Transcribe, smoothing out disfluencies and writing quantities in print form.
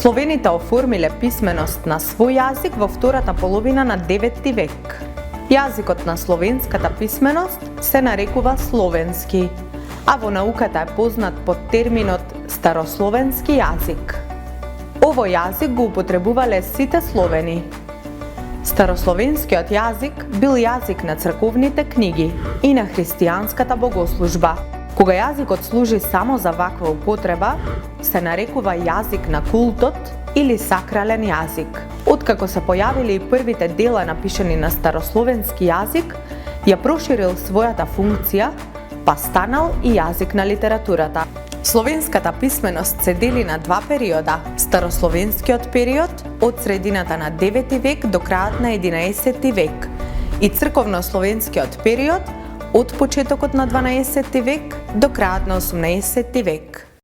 Словените оформиле писменост на свој јазик во втората половина на 9 век. Јазикот на словенската писменост се нарекува словенски, а во науката е познат под терминот старословенски јазик. Овој јазик го употребувале сите словени. Старословенскиот јазик бил јазик на црковните книги и на христијанската богослужба. Кога јазикот служи само за ваква употреба, се нарекува јазик на култот или сакрален јазик. Откако се појавиле и првите дела напишани на старословенски јазик, ја проширил својата функција, па станал и јазик на литературата. Словенската писменост се дели на два периода. Старословенскиот период од средината на 9 век до крајот на 11 век и црковнословенскиот период од почетокот на 12 век до крајот на 18 век.